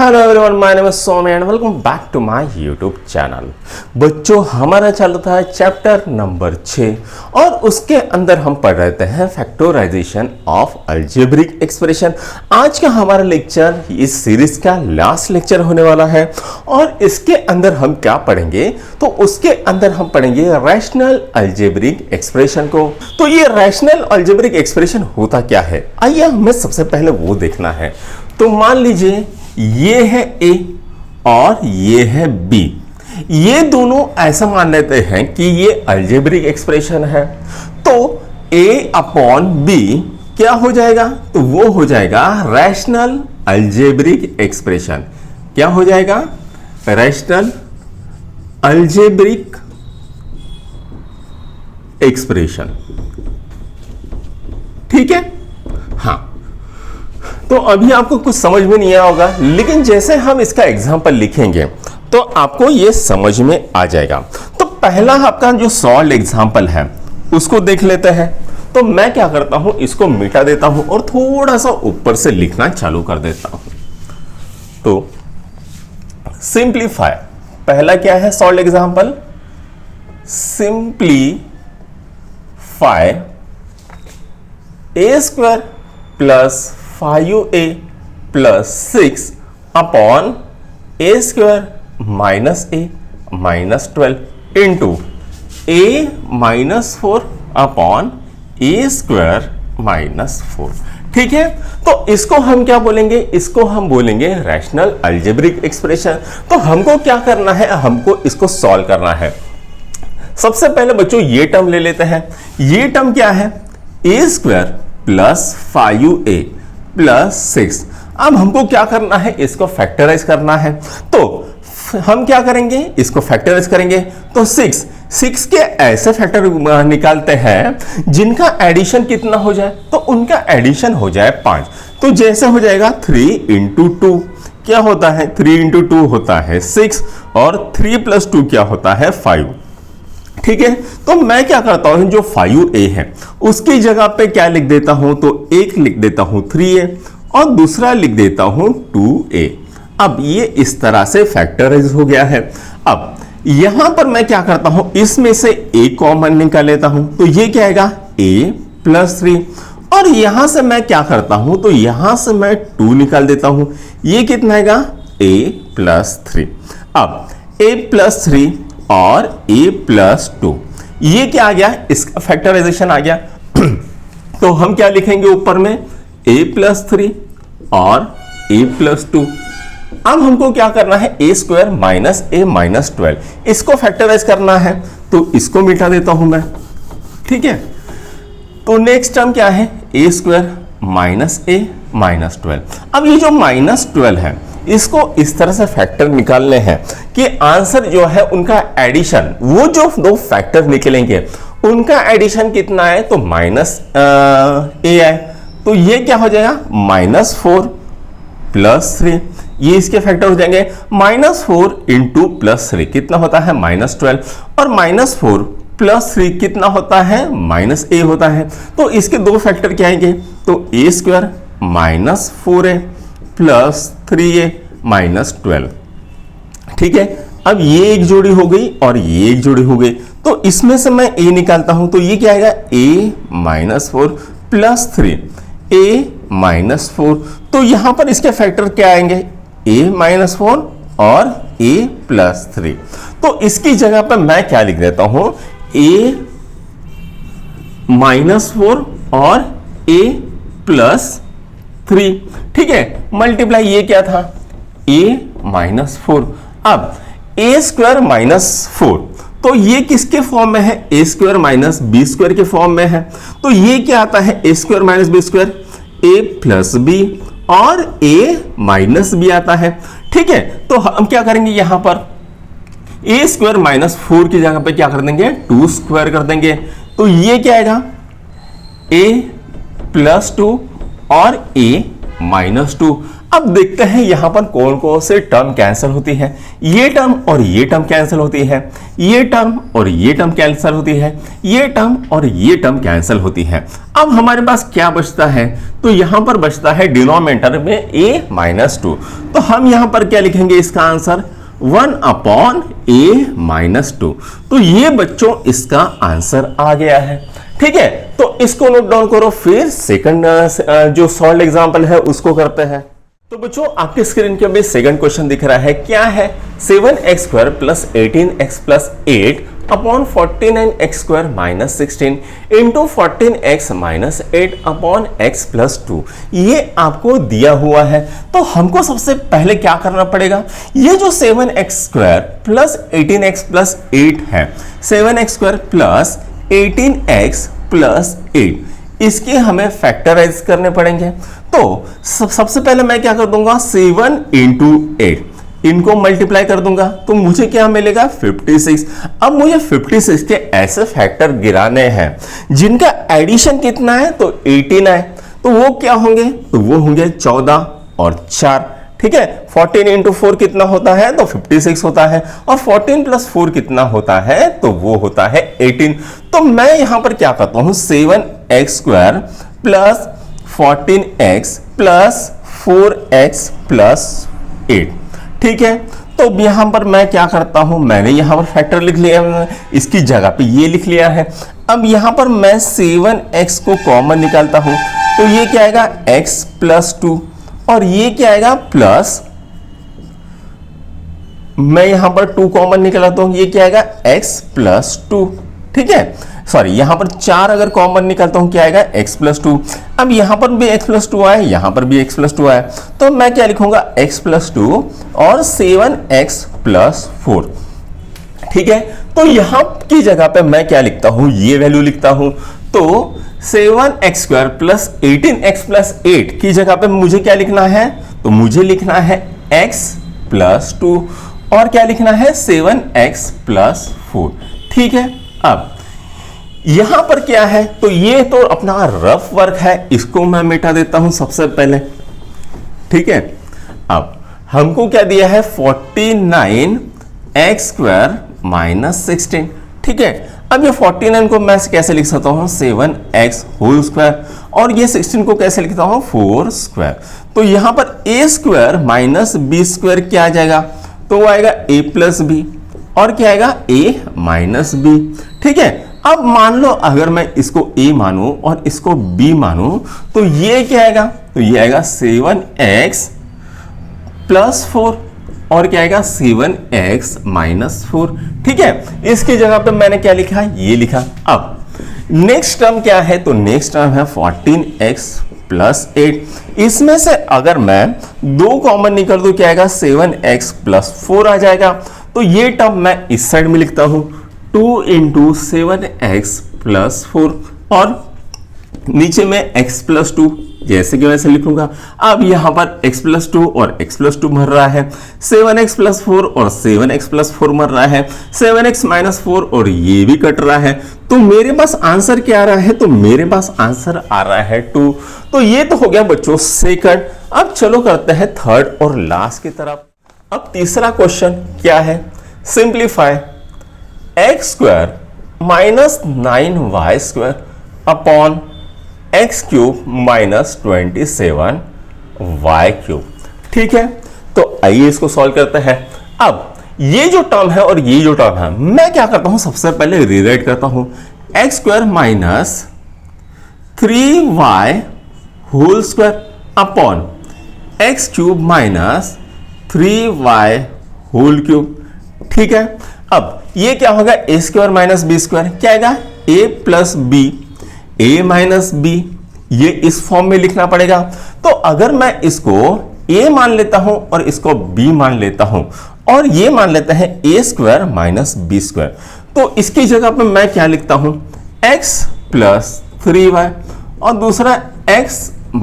Hello everyone, my name is Saumya and welcome back to my YouTube channel. बच्चों, हमारा चल रहा है चैप्टर नंबर 6 और उसके अंदर हम पढ़ रहे हैं फैक्टराइजेशन ऑफ अलजेब्रिक एक्सप्रेशन। आज का हमारा लेक्चर इस सीरीज का लास्ट लेक्चर होने वाला है और इसके अंदर हम क्या पढ़ेंगे, तो उसके अंदर हम पढ़ेंगे रैशनल अलजेब्रिक एक्सप्रेशन को। तो ये रैशनल अलजेब्रिक एक्सप्रेशन होता क्या है, आइए हमें सबसे पहले वो देखना है। तो मान लीजिए ये है ए और ये है बी, ये दोनों ऐसा मान लेते हैं कि ये अलजेब्रिक एक्सप्रेशन है। तो ए अपॉन बी क्या हो जाएगा, तो वो हो जाएगा रैशनल अलजेब्रिक एक्सप्रेशन। क्या हो जाएगा, रैशनल अलजेब्रिक एक्सप्रेशन। ठीक है, हाँ। तो अभी आपको कुछ समझ में नहीं आया होगा, लेकिन जैसे हम इसका एग्जांपल लिखेंगे तो आपको ये समझ में आ जाएगा। तो पहला आपका जो सॉल्व एग्जांपल है उसको देख लेते हैं। तो मैं क्या करता हूं, इसको मिटा देता हूं और थोड़ा सा ऊपर से लिखना चालू कर देता हूं। तो सिंप्लीफाई, पहला क्या है solve example, simplify a square plus 5a plus 6 upon a square minus a minus 12 into a minus 4 upon a square minus 4। ठीक है, तो इसको हम क्या बोलेंगे, इसको हम बोलेंगे रैशनल अलजेब्रिक एक्सप्रेशन। तो हमको क्या करना है, हमको इसको सॉल्व करना है। सबसे पहले बच्चों ये टर्म ले लेते हैं। ये टर्म क्या है, ए स्क्वायर प्लस 5a प्लस 6। अब हमको क्या करना है, इसको फैक्टराइज करना है। तो हम क्या करेंगे, इसको फैक्टराइज करेंगे। तो 6 के ऐसे फैक्टर निकालते हैं जिनका एडिशन कितना हो जाए, तो उनका एडिशन हो जाए 5। तो जैसे हो जाएगा 3 इंटू 2 क्या होता है, 3 इंटू 2 होता है 6 और 3 प्लस 2 क्या होता है 5। ठीक है, तो मैं क्या करता हूं, जो 5a है उसकी जगह पे क्या लिख देता हूं, तो एक लिख देता हूं 3a और दूसरा लिख देता हूं 2a। अब ये इस तरह से फैक्टराइज हो गया है। अब यहां पर मैं क्या करता हूं, इसमें से a कॉमन निकाल लेता हूं। तो ये क्या आएगा, a प्लस 3 और यहां से मैं क्या करता हूं, तो यहां से मैं 2 निकाल देता हूं। ये कितना आएगा, a प्लस 3। अब a प्लस 3 और a प्लस 2, ये क्या आ गया, इसका फैक्टराइजेशन आ गया। तो हम क्या लिखेंगे ऊपर में, a प्लस 3 और a प्लस 2। अब हमको क्या करना है, a square minus a minus 12, इसको फैक्टराइज करना है। तो इसको मिटा देता हूं मैं। ठीक है, तो नेक्स्ट टर्म क्या है, a square minus a minus 12। अब ये जो माइनस 12 है इसको इस तरह से फैक्टर निकालने हैं कि आंसर जो है उनका एडिशन, वो जो दो फैक्टर निकलेंगे उनका एडिशन कितना है, तो माइनस ए है। तो ये क्या हो जाएगा, माइनस 4 प्लस 3, ये इसके फैक्टर हो जाएंगे। माइनस 4 इंटू प्लस 3 कितना होता है, माइनस 12 और माइनस 4 प्लस 3 कितना होता है, माइनस ए होता है। तो इसके दो फैक्टर क्या आएंगे, तो a square minus 4a plus 3a minus 12। ठीक है, अब ये एक जोड़ी हो गई और ये एक जोड़ी हो गई। तो इसमें से मैं a निकालता हूं, तो ये क्या आएगा, a minus 4 plus 3 a minus 4। तो यहां पर इसके फैक्टर क्या आएंगे, a माइनस 4 और a प्लस 3। तो इसकी जगह पर मैं क्या लिख देता हूं, a माइनस 4 और a प्लस 3। ठीक है, मल्टीप्लाई ये क्या था, a माइनस 4। अब a स्क्वायर माइनस 4, तो ये किसके फॉर्म में है, a square minus b square के फॉर्म में है। तो ये क्या आता है, a square minus b square, a plus b और a माइनस बी आता है। ठीक है, तो हम क्या करेंगे, यहां पर a स्क्वायर माइनस 4 की जगह पे क्या कर देंगे, 2 स्क्वायर कर देंगे। तो ये क्या आएगा, a प्लस 2 और a माइनस 2। अब देखते हैं यहां पर कौन कौन से टर्म कैंसिल होती है। ये टर्म और ये टर्म कैंसिल होती है, ये टर्म और ये टर्म कैंसिल होती है, ये टर्म और ये टर्म कैंसिल होती है। अब हमारे पास क्या बचता है, तो यहां पर बचता है डिनोमिनेटर में a-2। तो हम यहां पर क्या लिखेंगे, इसका आंसर 1/a-2। तो ये बच्चों इसका आंसर आ गया है। ठीक है, तो इसको नोट डाउन करो, फिर सेकंड जो सॉल्व एग्जांपल है उसको करते हैं। तो बच्चों आपके स्क्रीन के ऊपर सेकंड क्वेश्चन दिख रहा है, क्या है 7x² + 18x + 8 upon 49x² - 16 into 14x - 8 upon x + 2। ये आपको दिया हुआ है। तो हमको सबसे पहले क्या करना पड़ेगा, ये जो 7x² + 18x + 8 है, 7x² + 18x + 8, इसके हमें फैक्टराइज करने पड़ेंगे। तो सबसे पहले मैं क्या कर दूंगा, 7 × 8 इनको मल्टीप्लाई कर दूंगा, तो मुझे क्या मिलेगा, 56। अब मुझे 56 के ऐसे फैक्टर गिराने हैं जिनका एडिशन कितना है, तो 18 है। तो वो क्या होंगे, तो वो होंगे 14 और 4। ठीक है, 14 × 4 कितना होता है, तो 56 होता है, और 14 + 4 कितना होता है, तो वो होता है 18। तो मैं यहां पर क्या करता हूं, 7x² + 14x + 4x + 8। ठीक है, तो यहां पर मैं क्या करता हूं, मैंने यहां पर फैक्टर लिख लिया, इसकी जगह पे ये लिख लिया है। अब यहां पर मैं 7x को कॉमन निकालता हूं, तो ये क्या आएगा, x + 2, और ये क्या आएगा प्लस, मैं यहां पर 2 कॉमन निकालता हूं, ये क्या आएगा, x + 2। ठीक है, सॉरी, यहां पर 4 अगर कॉमन निकालता हूं, क्या आएगा, x + 2। अब यहां पर भी x + 2 आया, यहां पर भी x + 2 आया, तो मैं क्या लिखूंगा, x + 2 और 7x + 4। ठीक है, तो यहां की जगह पे मैं क्या लिखता हूं, ये वैल्यू लिखता हूं। तो 7x² + 18x + 8 की जगह पे मुझे क्या लिखना है, तो मुझे लिखना है x + 2 और क्या लिखना है, 7x + 4। ठीक है, अब यहां पर क्या है, तो ये तो अपना रफ वर्क है, इसको मैं मिटा देता हूं सबसे पहले। ठीक है, अब हमको क्या दिया है, 49x² - 16। ठीक है, अब ये 49 को मैं कैसे लिख सकता हूं, 7x² और ये 16 को कैसे लिखता हूं, 4²। तो यहां पर a² - b² क्या आ जाएगा, तो वो आएगा a + b और क्या आएगा, a - b। ठीक है, अब मान लो अगर मैं इसको a मानूं और इसको b मानूं, तो ये क्या आएगा, तो ये आएगा 7x + 4 और क्या आएगा, 7x - 4। ठीक है, इसकी जगह पे मैंने क्या लिखा, ये लिखा। अब नेक्स्ट टर्म क्या है, तो नेक्स्ट टर्म है 14x + 8। इसमें से अगर मैं 2 कॉमन निकाल दूं, क्या आएगा, 7x + 4 आ जाएगा। तो ये टर्म मैं इस साइड में लिखता हूं, 2 × 7x + 4 और नीचे में x + 2 जैसे कि वैसे लिखूंगा। अब यहां पर x + 2 और x + 2 मर रहा है, 7x + 4 और 7x + 4 मर रहा है, 7x - 4 और ये भी कट रहा है। तो मेरे पास आंसर क्या आ रहा है, तो मेरे पास आंसर आ रहा है 2। तो ये तो हो गया बच्चों सेकंड। अब चलो करते हैं थर्ड और लास्ट की तरफ। अब तीसरा क्वेश्चन क्या है, simplify x² - 9y² upon x³ - 27y³। ठीक है, तो आइए इसको सॉल्व करते हैं। अब ये जो टर्म है और ये जो टर्म है, मैं क्या करता हूं, सबसे पहले रीराइट करता हूं, x² - 3y² upon x³ - 3y³। ठीक है, अब ये क्या होगा, a² - b², क्या आएगा, a + b, a - b, ये इस फॉर्म में लिखना पड़ेगा। तो अगर मैं इसको a मान लेता हूं और इसको b मान लेता हूं और ये मान लेते हैं a² - b², तो इसकी जगह पर मैं क्या लिखता हूं, x + 3y और दूसरा x -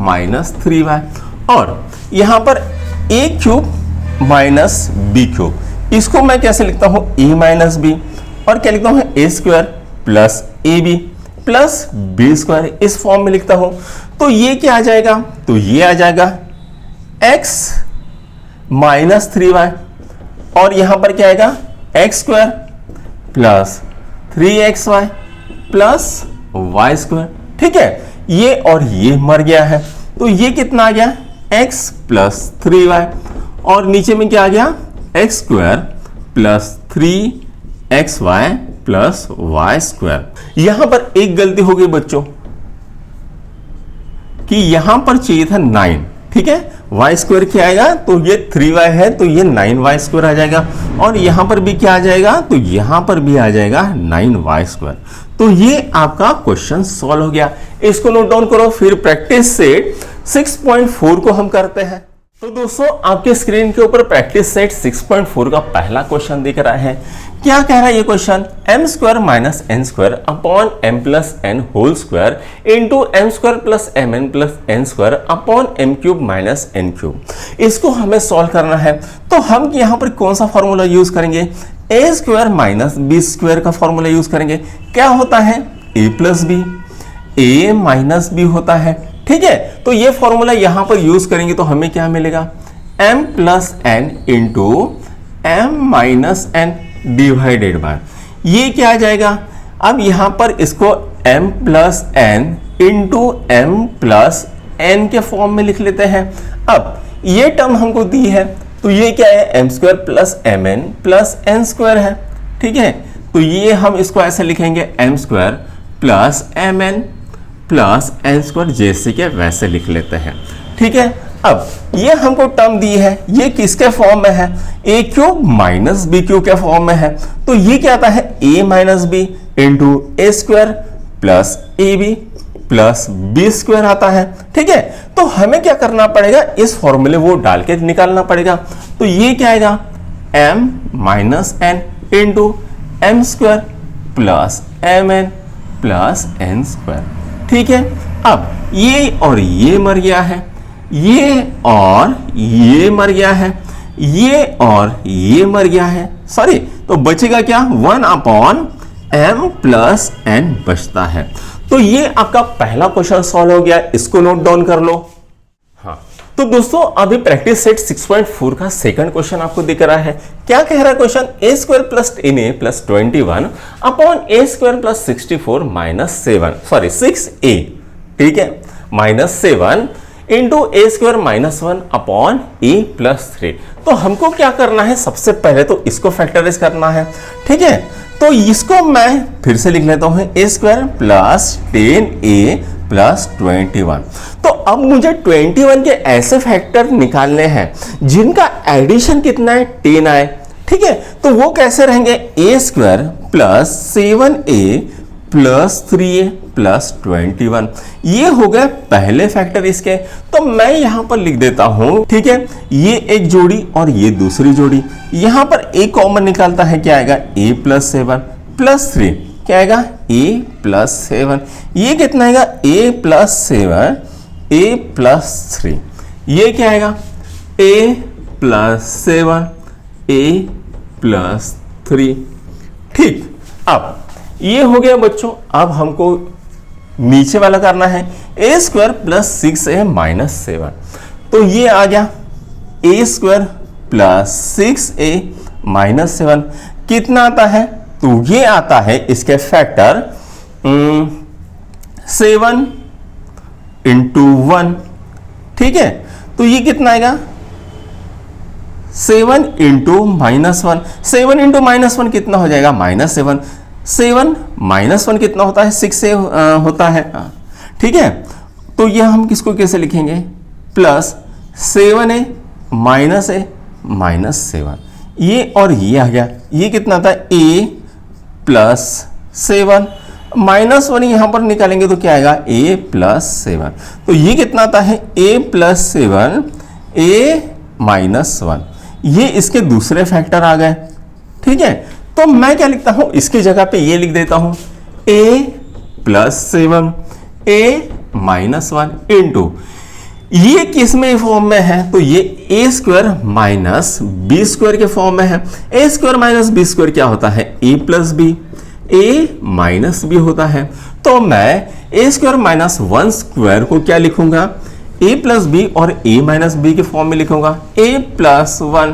3y और यहां पर a³ - b³। इसको मैं कैसे लिखता हूं, a - b और क्या लिखता हूं, a² + ab + b², इस फॉर्म में लिखता हूं। तो ये क्या आ जाएगा, तो ये आ जाएगा x माइनस 3y और यहां पर क्या आएगा x square plus 3xy plus y square. ठीक है, ये और ये मर गया है, तो ये कितना आ गया x प्लस 3y और नीचे में क्या आ गया x square plus 3xy plus y square. यहां पर एक गलती हो गई बच्चों कि यहां पर चाहिए था 9। ठीक है, वाई स्क्वायर क्या आएगा, तो ये 3y है तो ये 9y स्क्वायर आ जाएगा और यहां पर भी क्या आ जाएगा, तो यहां पर भी आ जाएगा 9y स्क्वायर। तो ये आपका क्वेश्चन सॉल्व हो गया। इसको नोट डाउन करो, फिर प्रैक्टिस सेट 6.4 को हम करते हैं। तो दोस्तों आपके स्क्रीन के ऊपर प्रैक्टिस सेट 6.4 का पहला क्वेश्चन दिख रहा है। क्या कह रहा है ये question, m square minus n square upon m plus n whole square into m square plus m n plus n square upon m cube minus n cube. इसको हमें सॉल्व करना है, तो हम यहाँ पर कौन सा फॉर्मूला यूज करेंगे, ए स्क्वायर माइनस बी स्क्वायर का फॉर्मूला यूज करेंगे। क्या होता है ए प्लस बी, ए माइनस बी होता है। ठीक है, तो ये फॉर्मूला यहां पर यूज करेंगे तो हमें क्या मिलेगा, m plus n into m minus n divided by, ये क्या आ जाएगा, अब यहां पर इसको m plus n into m plus n के फॉर्म में लिख लेते हैं। अब ये टर्म हमको दी है तो ये क्या है, m square plus m n plus n square है। ठीक है, तो ये हम इसको ऐसे लिखेंगे m square plus m n plus n square, जैसे कि वैसे लिख लेते हैं। ठीक है, अब ये हमको टर्म दी है, ये किसके फॉर्म में है, a cube minus b cube के फॉर्म में है। तो ये क्या आता है, a minus b into a square plus a b plus b square आता है। ठीक है, तो हमें क्या करना पड़ेगा, इस फॉर्मूले वो डाल के निकालना पड़ेगा। तो ये क्या आएगा, m minus n into m square plus m n plus n square. ठीक है, अब ये और ये मर गया है, ये और ये मर गया है, ये और ये मर गया है, सॉरी, तो बचेगा क्या, 1 अपॉन एम प्लस एन बचता है। तो ये आपका पहला क्वेश्चन सॉल्व हो गया, इसको नोट डाउन कर लो। हाँ, तो दोस्तों अभी प्रैक्टिस सेट 6.4 का सेकंड क्वेश्चन आपको दिख रहा है। क्या कह रहा है question, a square plus 10a plus 21 upon a square plus 64 minus 7, sorry 6a, ठीक है, minus 7 into a square minus 1 upon a plus 3। तो हमको क्या करना है, सबसे पहले तो इसको फैक्टराइज करना है। ठीक है, तो इसको मैं फिर से लिख लेता हूं, ए स्क्वायर प्लस 10a प्लस 21। तो अब मुझे 21 के ऐसे फैक्टर निकालने हैं जिनका एडिशन कितना है, 10 आए। ठीक है, तो वो कैसे रहेंगे, a square plus 7a plus 3a plus 21, ये हो गए पहले फैक्टर इसके। तो मैं यहां पर लिख देता हूं, ठीक है, ये एक जोड़ी और ये दूसरी जोड़ी, यहां पर ए कॉमन निकालता है, क्या आएगा, a प्लस 7 प्लस 3, क्या आएगा, a प्लस 7, ये कितना आएगा, a प्लस 7 a प्लस 3, ये क्या आएगा, a प्लस 7 a प्लस 3। ठीक, अब ये हो गया बच्चों। अब हमको नीचे वाला करना है, ए स्क्वायर प्लस 6a माइनस 7। तो ये आ गया ए स्क्वायर प्लस 6a माइनस 7, कितना आता है, तो ये आता है इसके फैक्टर 7 इंटू 1। ठीक है, तो ये कितना आएगा, 7 इंटू माइनस 1, 7 इंटू माइनस 1 कितना हो जाएगा, माइनस 7, 7 माइनस 1 कितना होता है, 6 से होता है। ठीक है, तो यह हम किसको कैसे लिखेंगे, plus 7a minus a minus 7, ये और ये आ गया, ये कितना था, a प्लस 7 माइनस 1 यहां पर निकालेंगे तो क्या आएगा, a प्लस 7, तो ये कितना आता है, a प्लस 7 a माइनस 1, ये इसके दूसरे फैक्टर आ गए। ठीक है, तो मैं क्या लिखता हूं, इसकी जगह पे ये लिख देता हूं, a plus 7 a minus 1 into, ये किस में फॉर्म में है, तो ये ए स्क्वायर माइनस बी स्क्वायर के फॉर्म में है। ए स्क्वायर माइनस बी स्क्वायर क्या होता है, ए प्लस बी, ए माइनस बी होता है। तो मैं ए स्क्वायर माइनस 1 स्क्वायर को क्या लिखूंगा, a प्लस बी और a माइनस बी के फॉर्म में लिखूंगा a plus 1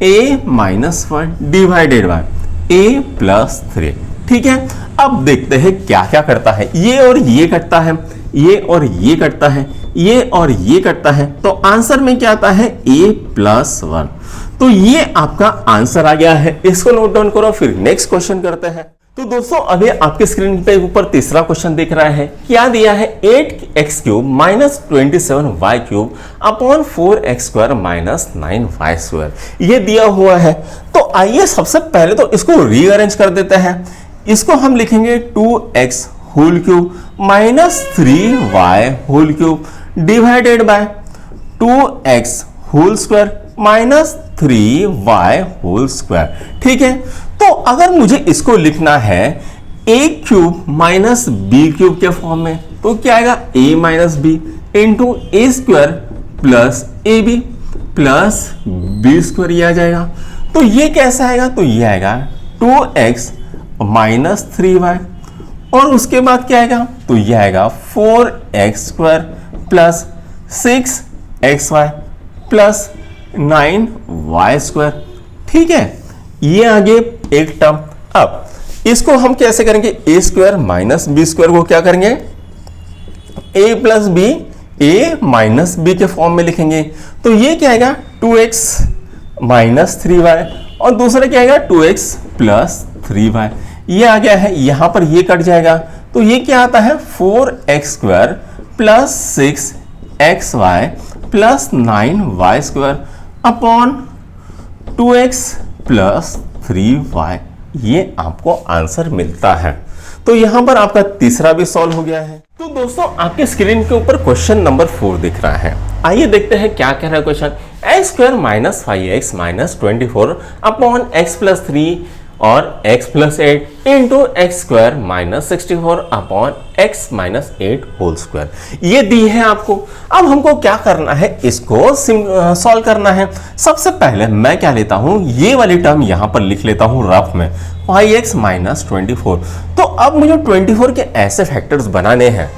a minus 1 divided by a plus 3। ठीक है, अब देखते हैं क्या क्या करता है। ये और ये कटता है, ये और ये कटता है, ये और ये कटता है, तो आंसर में क्या आता है a प्लस 1। तो ये आपका आंसर आ गया है, इसको नोट डाउन करो। फिर नेक्स्ट क्वेश्चन करते हैं। तो दोस्तों अभी आपके स्क्रीन पे ऊपर तीसरा क्वेश्चन दिख रहा है। क्या दिया है 8x cube minus 27y cube upon 4x square minus 9y square, ये दिया हुआ है। तो आइए सबसे पहले तो इसको रीअरेंज कर देते हैं। इसको हम लिखेंगे 2x whole cube minus 3y whole cube divided by 2x whole square minus 3y whole square. ठीक है, तो अगर मुझे इसको लिखना है a cube minus b cube के फॉर्म में, तो क्या आएगा a minus b into a square plus a b plus b square, ये आ जाएगा। तो ये कैसा आएगा, तो ये आएगा 2x माइनस 3y और उसके बाद क्या आएगा, तो ये आएगा 4x square plus 6xy plus 9y square. ठीक है, ये आगे एक टर्म। अब इसको हम कैसे करेंगे, a square minus b square को क्या करेंगे a plus b a minus b के फॉर्म में लिखेंगे। तो ये क्या आएगा 2x माइनस 3y और दूसरा क्या आएगा 2x प्लस 3y, ये आ गया है। यहां पर ये कट जाएगा, तो ये क्या आता है 4x square plus 6xy plus 9y square upon 2x plus 3y, ये आपको आंसर मिलता है। तो यहां पर आपका तीसरा भी सॉल्व हो गया है। तो दोस्तों आपके स्क्रीन के ऊपर क्वेश्चन नंबर 4 दिख रहा है। आइए देखते हैं क्या कह रहा है question. X square minus 5x minus 24 upon x plus 3 और x plus 8 into x square minus 64 upon x minus 8 whole square, ये दी है आपको। अब हमको क्या करना है, इसको सॉल्व करना है। सबसे पहले मैं क्या लेता हूं, ये वाली टर्म यहां पर लिख लेता हूं रफ में 5x माइनस 24। तो अब मुझे 24 के ऐसे फैक्टर्स बनाने हैं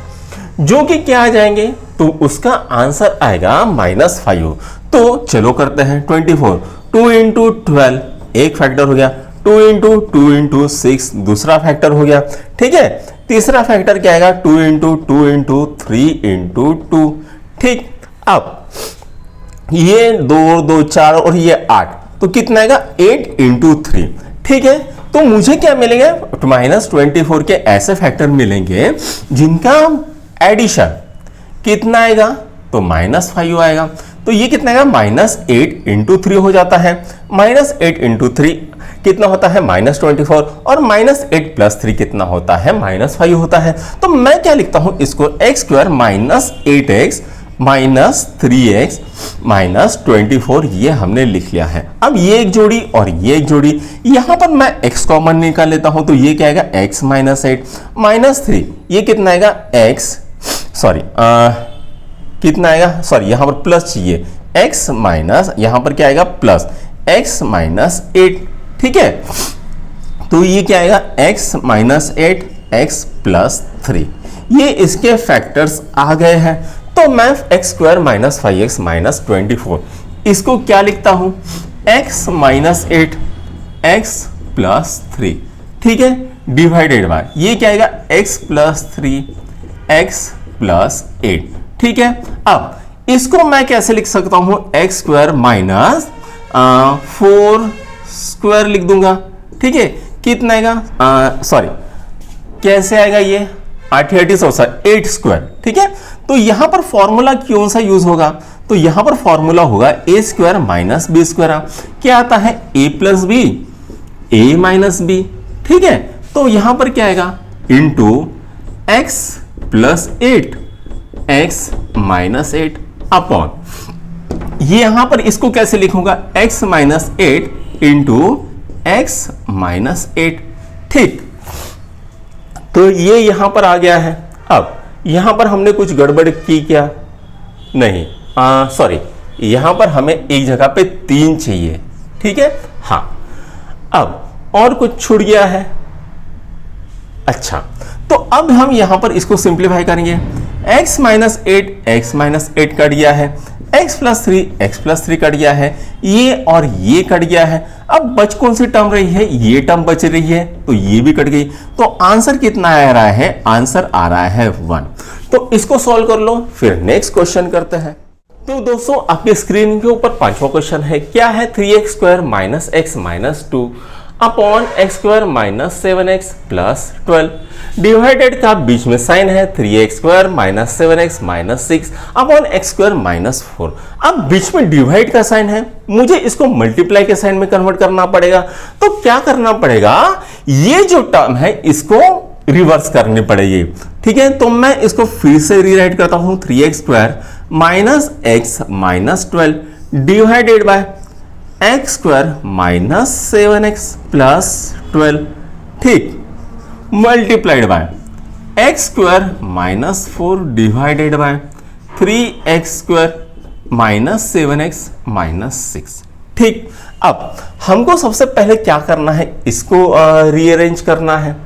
जो कि क्या आ जाएंगे, तो उसका आंसर आएगा माइनस 5। तो चलो करते हैं 24, 2 इंटू 12 एक फैक्टर हो गया, 2 इंटू 2 इंटू 6 दूसरा फैक्टर हो गया। ठीक है, तीसरा फैक्टर क्या आएगा 2 इंटू 2 इंटू 3 इंटू 2। ठीक, अब ये 2 और 2 4 और ये 8, तो कितना आएगा 8 इंटू 3। ठीक है, तो मुझे क्या मिलेंगे माइनस 24 के ऐसे फैक्टर मिलेंगे जिनका एडिशन कितना आएगा, तो माइनस 5 आएगा। तो ये कितना आएगा माइनस 8 इंटू 3 हो जाता है। माइनस 8 इंटू 3 कितना होता है माइनस 24 और माइनस 8 प्लस 3 कितना होता है माइनस 5 होता है। तो मैं क्या लिखता हूं इसको x square minus 8x minus 3x minus 24, ये हमने लिख लिया है। अब ये एक जोड़ी और ये एक जोड़ी, यहां पर मैं x कॉमन निकाल लेता हूं, तो ये क्या आएगा x माइनस 8 माइनस 3, ये कितना आएगा x कितना आएगा, सॉरी यहां पर प्लस चाहिए, x माइनस यहां पर क्या आएगा प्लस x माइनस 8। ठीक है, तो ये क्या आएगा x माइनस 8 x प्लस 3, ये इसके फैक्टर्स आ गए हैं। तो मैं x square minus 5x minus 24 इसको क्या लिखता हूं x माइनस 8 x प्लस 3। ठीक है, डिवाइडेड बाय ये क्या आएगा x प्लस 3 x प्लस 8। ठीक है, अब इसको मैं कैसे लिख सकता हूं एक्स स्क्वायर माइनस 4 स्क्वायर लिख दूंगा। ठीक है, कितना आएगा सॉरी कैसे आएगा ये 8 स्क्वायर। ठीक है, तो यहां पर फॉर्मूला कौन सा यूज होगा, तो यहां पर फॉर्मूला होगा ए स्क्वायर माइनस बी स्क्वायर। क्या आता है ए प्लस बी ए माइनस बी। ठीक है, तो यहां पर क्या आएगा into x plus 8 x minus 8 upon ये यहां पर इसको कैसे लिखूंगा x minus 8 into x minus 8। ठीक, तो ये यहां पर आ गया है। अब यहां पर हमने कुछ गड़बड़ की क्या, नहीं सॉरी यहां पर हमें एक जगह पे 3 चाहिए। ठीक है, हाँ अब और कुछ छूट गया है। अच्छा, तो अब हम यहां पर इसको सिंप्लीफाई करेंगे x माइनस 8 कट गया है, x प्लस 3 कट गया है, ये और ये कट गया है। अब बच कौन सी टर्म रही है, ये टर्म बच रही है, तो ये भी कट गई। तो आंसर कितना आ रहा है, आंसर आ रहा है 1। तो इसको सॉल्व कर लो, फिर नेक्स्ट क्वेश्चन करते हैं। तो दोस्तों आपके स्क्रीन के ऊपर पांचवा क्वेश्चन है, क्या है 3x square minus x minus 2 upon x square minus 7x plus 12। Divided का बीच में साइन है 3x square minus 7x minus 6 upon x square minus 4। अब बीच में डिवाइड का साइन है, मुझे इसको मल्टीप्लाई के साइन में कन्वर्ट करना पड़ेगा। तो क्या करना पड़ेगा, ये जो टर्म है इसको रिवर्स करनी पड़ेगी। ठीक है, तो मैं इसको फिर से रीराइट करता हूं, 3x square minus x minus 12 divided by x square minus 7x plus 12, ठीक, multiplied by x square minus 4 divided by 3x square minus 7x minus 6। ठीक, अब हमको सबसे पहले क्या करना है, इसको रीअरेंज करना है।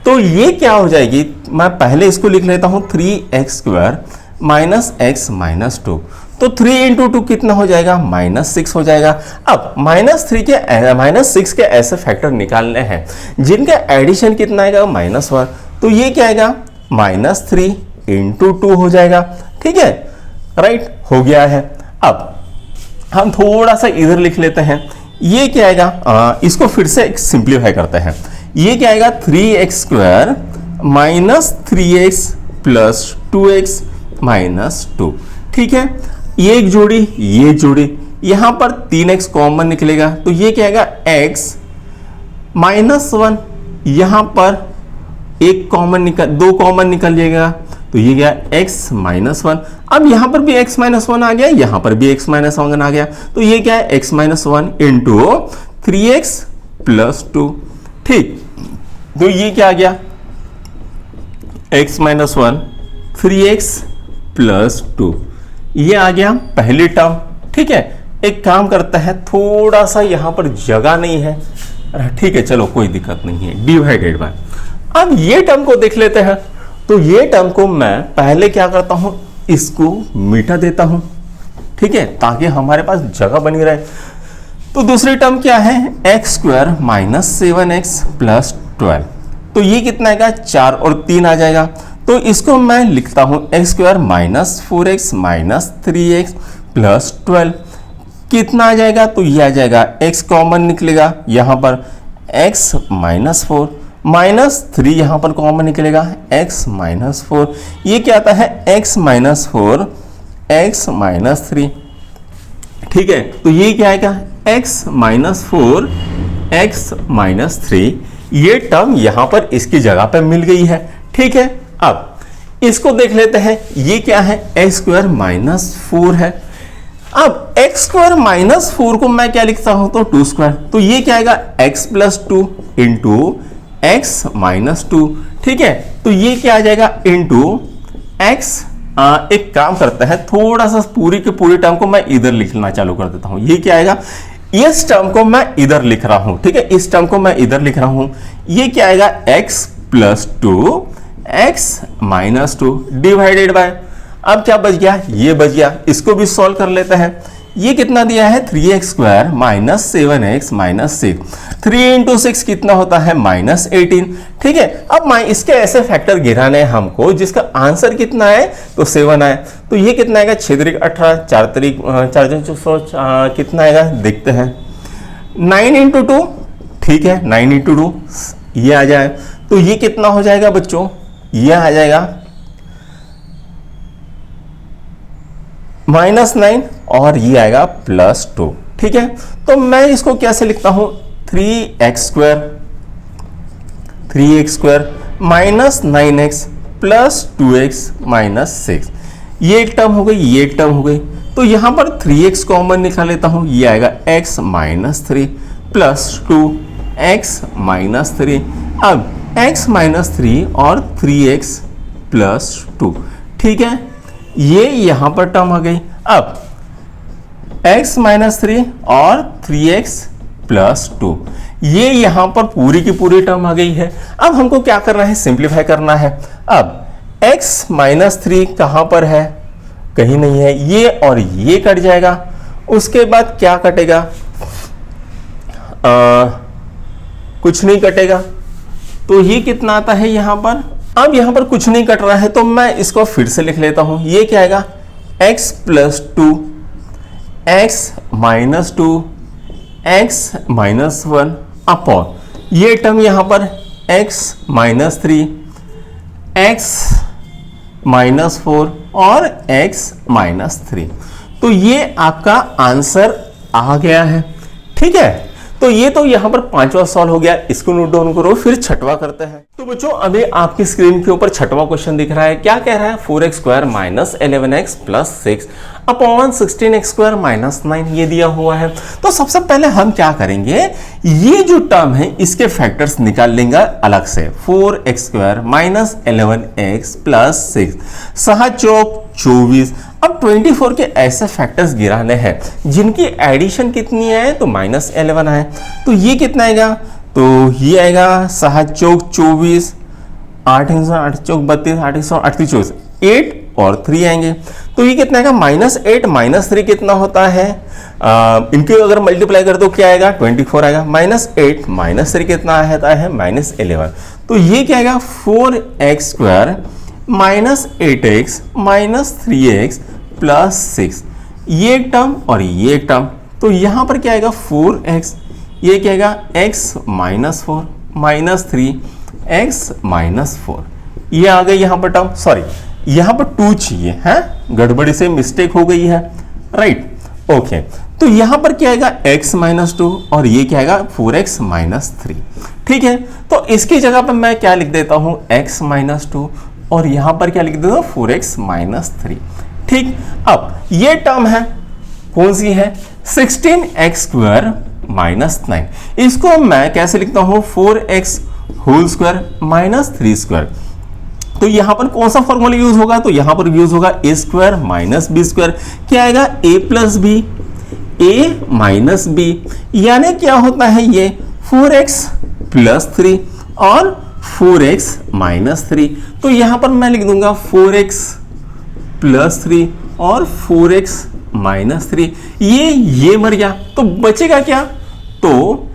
तो ये क्या हो जाएगी, मैं पहले इसको लिख लेता हूं 3x square minus x minus 2। तो 3 इंटू 2 कितना हो जाएगा, माइनस 6 हो जाएगा। अब माइनस 6 के ऐसे फैक्टर निकालने हैं जिनका एडिशन कितना आएगा, -1। तो ये क्या आएगा, -3 इंटू 2 हो जाएगा। ठीक है, राइट, हो गया है। अब हम थोड़ा सा इधर लिख लेते हैं, ये क्या आएगा, इसको फिर से सिंप्लीफाई करते हैं। ये क्या आएगा, 3x square minus 3x plus 2x minus 2। ठीक है, ये एक जोड़ी, ये जोड़ी, यहां पर 3x कॉमन निकलेगा, तो ये क्या आएगा, x माइनस 1, यहां पर एक कॉमन निकल, 2 कॉमन निकल जाएगा, तो ये गया x माइनस 1। अब यहां पर भी x माइनस 1 आ गया, यहां पर भी x माइनस 1 आ गया, तो ये क्या है, x minus 1 into 3x plus 2। ठीक, तो ये क्या आ गया, x माइनस 1 3x प्लस 2, ये आ गया पहली टर्म। ठीक है, एक काम करता है, थोड़ा सा यहां पर जगह नहीं है, ठीक है, चलो कोई दिक्कत नहीं है, डिवाइडेड बाय। अब ये टर्म को देख लेते हैं, तो ये टर्म को मैं पहले क्या करता हूं, इसको मिटा देता हूं, ठीक है, ताकि हमारे पास जगह बनी रहे। तो दूसरी टर्म क्या है, x square minus 7x plus 12। तो ये कितना आएगा, 4 और 3 आ जाएगा। तो इसको मैं लिखता हूं x square minus 4x minus 3x plus 12, कितना आ जाएगा, तो ये आ जाएगा, x कॉमन निकलेगा, यहां पर x माइनस 4 माइनस 3 यहां पर कॉमन निकलेगा, x माइनस 4, ये क्या आता है, x माइनस 4 x माइनस 3। ठीक है, तो ये क्या आएगा, x माइनस 4 x माइनस 3, ये टर्म यहां पर इसकी जगह पे मिल गई है। ठीक है, अब इसको देख लेते हैं, ये क्या है, एक्स स्क्वायर माइनस 4 है। अब एक्स स्क्वायर माइनस 4 को मैं क्या लिखता हूं, तो 2 स्क्वायर, तो ये क्या आएगा, x plus 2 into x minus 2। ठीक है, तो ये क्या आ जाएगा, इंटू एक्स। एक काम करता है, थोड़ा सा पूरी की पूरी टर्म को मैं इधर लिखना चालू कर देता हूं। ये क्या आएगा, इस टर्म को मैं इधर लिख रहा हूं, ठीक है, इस टर्म को मैं इधर लिख रहा हूं। ये क्या आएगा, x plus 2 x minus 2 divided by, अब क्या बच गया, ये बच गया। इसको भी सॉल्व कर लेते हैं। ये कितना दिया है, 3x square minus 7x minus 6, 3 into 6 कितना होता है, माइनस 18। ठीक है, अब इसके ऐसे फैक्टर गिराने हैं हमको जिसका आंसर कितना है, तो 7 आए। तो ये कितना आएगा, 6 तरीक 18, 4 तरीक 4 कितना आएगा, देखते हैं, 9 इंटू 2। ठीक है, 9 इंटू 2 ये आ जाए, तो ये कितना हो जाएगा बच्चों, ये आ जाएगा -9 और ये आएगा +2। ठीक है, तो मैं इसको कैसे लिखता हूं, 3x square minus 9x plus 2x minus 6, ये एक टर्म हो गई, ये एक टर्म हो गई। तो यहां पर 3x कॉमन निकाल लेता हूं, ये आएगा x minus 3 plus 2x minus 3। अब x माइनस 3 और 3x प्लस 2। ठीक है, ये यहां पर टर्म आ गई। अब x माइनस 3 और 3x प्लस 2, ये यहां पर पूरी की पूरी टर्म आ गई है। अब हमको क्या करना है, सिंप्लीफाई करना है। अब x माइनस 3 कहां पर है, कहीं नहीं है, ये और ये कट जाएगा। उसके बाद क्या कटेगा, कुछ नहीं कटेगा, तो ये कितना आता है यहां पर। अब यहां पर कुछ नहीं कट रहा है तो मैं इसको फिर से लिख लेता हूं, ये क्या आएगा x plus 2 x minus 2 x minus 1 upon ये टर्म यहां पर x माइनस 3 x माइनस 4 और x माइनस 3। तो ये आपका आंसर आ गया है। ठीक है, तो ये तो यहां पर पांचवा सॉल्व हो गया, इसको नोट डाउन करो। फिर छठवा करते हैं। तो बच्चों अभी आपकी स्क्रीन के ऊपर छठवा क्वेश्चन दिख रहा है। क्या कह रहा है, 4x square minus 11x plus 6 upon 16x square minus 9 ये दिया हुआ है। तो सबसे पहले हम क्या करेंगे, ये जो टर्म है इसके फैक्टर्स निकाल लेंगे अलग से। 4x square minus 11x plus 6 7 चौक 24। अब 24 के ऐसे फैक्टर्स गिराने हैं जिनकी एडिशन कितनी है, तो माइनस 11 है। तो ये कितना आएगा, तो ये आएगा 7 चौक 24 8 चौक 32 8 24 8 और 3 आएंगे। तो ये कितना आएगा माइनस 8 माइनस 3 कितना होता है, इनके अगर मल्टीप्लाई कर दो क्या आएगा 24 आएगा। माइनस 8 माइनस 3 कितना आता है माइनस 11। तो ये क्या आएगा 4x square minus 8x minus 3x plus 6, ये एक टर्म और ये एक टर्म। तो यहां पर क्या आएगा 4x, ये क्या आएगा x minus 4 minus 3x minus 4, ये आ गई यहां पर टर्म। सॉरी यहां पर 2 चाहिए है, गड़बड़ी से मिस्टेक हो गई है, राइट ओके। तो यहां पर क्या आएगा x माइनस 2 और ये क्या आएगा 4x माइनस 3। ठीक है, तो इसकी जगह पर मैं क्या लिख देता हूं x माइनस 2 और यहां पर क्या लिख देता हूं 4x माइनस 3। ठीक, अब ये टर्म है कौन सी है 16x स्क्वायर माइनस 9, इसको मैं कैसे लिखता हूं 4x whole square minus 3 square. तो यहां पर कौन सा फॉर्मूला यूज होगा, तो यहां पर यूज होगा a square minus b square. क्या आएगा a plus b, a minus b, यानी क्या होता है ये 4x प्लस 3 और 4x माइनस 3। तो यहां पर मैं लिख दूंगा 4x प्लस 3 और 4x माइनस 3, ये मर गया। तो बचेगा क्या, तो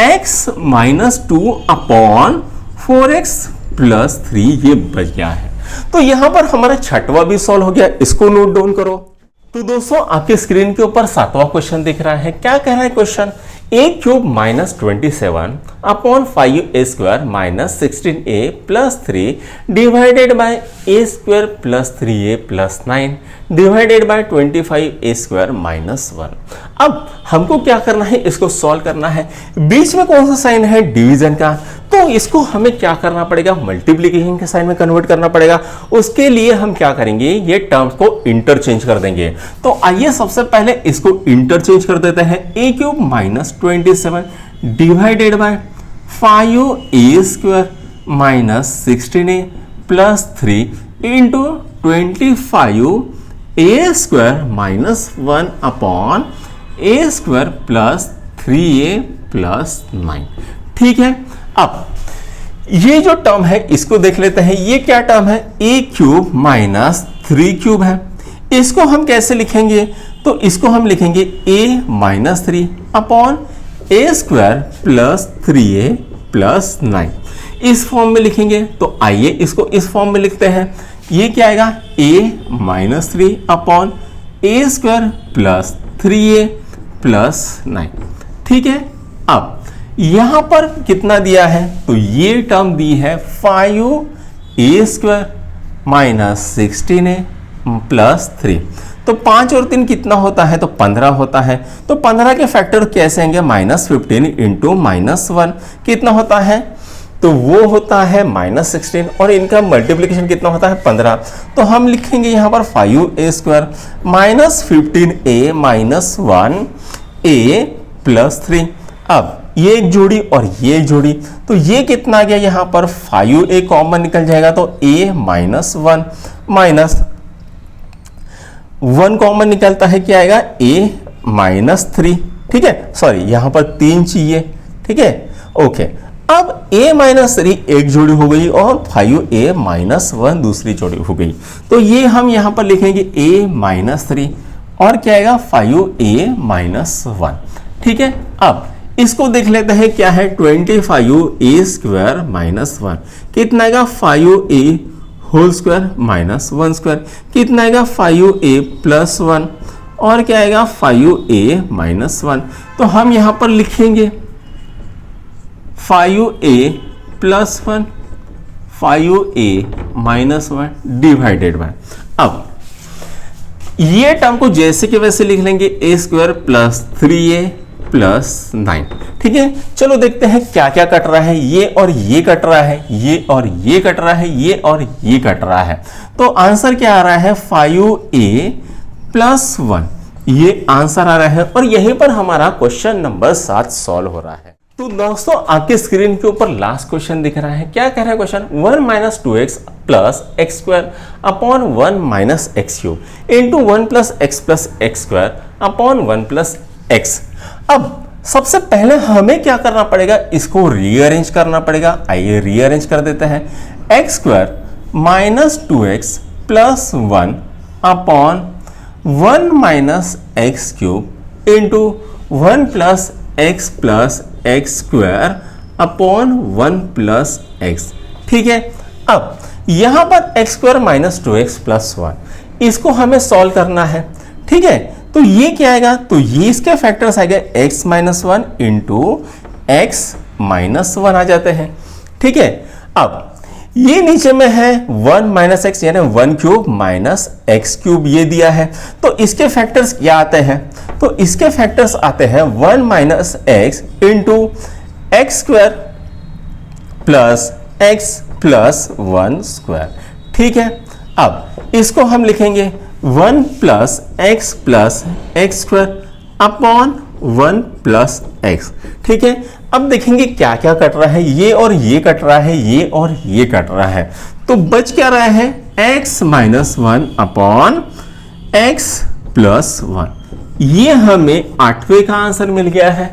x minus 2 upon 4x plus 3 ये बच गया है। तो यहां पर हमारा छठवा भी सॉल्व हो गया, इसको नोट डाउन करो। तो दोस्तों आपके स्क्रीन के ऊपर सातवां क्वेश्चन दिख रहा है। क्या कह रहा है question, a cube minus 27 upon 5a square minus 16a plus 3 divided by a square plus 3a plus 9 divided by 25a square minus 1। अब हमको क्या करना है, इसको सॉल्व करना है। बीच में कौन सा साइन है, डिवीजन का, तो इसको हमें क्या करना पड़ेगा, मल्टीप्लिकेशन के साइन में कन्वर्ट करना पड़ेगा। उसके लिए हम क्या करेंगे, ये टर्म्स को इंटरचेंज कर देंगे। तो आइए सबसे पहले इसको इंटरचेंज कर देते हैं। a cube minus 27 divided by 5a square minus 16a plus 3 into 25a square minus 1 upon a square plus 3a plus 9। ठीक है, अब ये जो टर्म है इसको देख लेते हैं। ये क्या टर्म है, a क्यूब माइनस 3 क्यूब है। इसको हम कैसे लिखेंगे, तो इसको हम लिखेंगे a minus 3 upon a square plus 3a plus 9, इस फॉर्म में लिखेंगे। तो आइए इसको इस फॉर्म में लिखते हैं। ये क्या आएगा a minus 3 upon a square plus 3a plus 9। ठीक है, अब यहां पर कितना दिया है, तो ये टर्म दी है 5a square minus 16a plus 3। तो 5 और 3 कितना होता है, तो 15 होता है। तो 15 के फैक्टर कैसे आएंगे, माइनस 15 इंटू माइनस 1 कितना होता है, तो वो होता है माइनस 16 और इनका मल्टीप्लिकेशन कितना होता है 15। तो हम लिखेंगे यहां पर 5a square minus 15a minus 1a plus 3। अब ये एक जोड़ी और ये एक जोड़ी, तो ये कितना आ गया, यहां पर 5a कॉमन निकल जाएगा तो a माइनस 1 माइनस 1 कॉमन निकलता है, क्या आएगा a माइनस 3। ठीक है, सॉरी यहां पर 3 चाहिए। ठीक है, ओके। अब a माइनस 3 एक जोड़ी हो गई और 5a माइनस 1 दूसरी जोड़ी हो गई। तो ये हम यहां पर लिखेंगे a माइनस 3 और क्या आएगा 5a माइनस 1। ठीक है, अब इसको देख लेते हैं क्या है 25a स्क्वायर माइनस 1 कितना आएगा 5a whole square minus 1 square कितना आएगा 5a प्लस 1 और क्या आएगा 5a माइनस 1। तो हम यहां पर लिखेंगे 5a plus 1 5a minus 1 divided by, अब ये टर्म को जैसे कि वैसे लिख लेंगे a square plus 3a plus 9। ठीक है, चलो देखते हैं क्या क्या कट रहा है। ये और ये कट रहा है, ये और ये कट रहा है, ये और ये कट रहा है। तो आंसर क्या आ रहा है 5a प्लस 1, ये आंसर आ रहा है और यहीं पर हमारा क्वेश्चन नंबर 7 सॉल्व हो रहा है। तो दोस्तों आपके स्क्रीन के ऊपर लास्ट क्वेश्चन दिख रहा है। क्या कह रहा है question 1 minus 2x plus x square upon 1 minus x cube into 1 plus x square upon 1 plus x. अब सबसे पहले हमें क्या करना पड़ेगा, इसको रीअरेंज करना पड़ेगा। आइए रीअरेंज कर देते हैं। X square minus 2x plus 1 upon 1 minus x cube into 1 plus x square upon 1 plus x. ठीक है, अब यहां पर x square minus 2x plus 1 इसको हमें सॉल्व करना है। ठीक है, तो ये क्या आएगा, तो ये इसके फैक्टर्स आएगा x minus 1 into x minus 1 आ जाते हैं। ठीक है, अब ये नीचे में है 1 माइनस एक्स यानी 1 क्यूब माइनस एक्स क्यूब ये दिया है। तो इसके फैक्टर्स क्या आते हैं, तो इसके फैक्टर्स आते हैं 1 minus x into x square plus x plus 1 square. ठीक है, अब इसको हम लिखेंगे 1 plus x square upon 1 plus x. ठीक है, अब देखेंगे क्या क्या कट रहा है, ये और ये कट रहा है, ये और ये कट रहा है। तो बच क्या रहा है x minus 1 upon x plus 1। ये हमें 8वें का आंसर मिल गया है।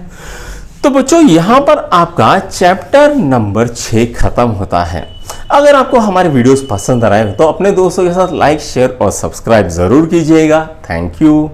तो बच्चों यहां पर आपका चैप्टर नंबर 6 खत्म होता है। अगर आपको हमारे वीडियोस पसंद आ रहे हैं तो अपने दोस्तों के साथ लाइक शेयर और सब्सक्राइब जरूर कीजिएगा। Thank you.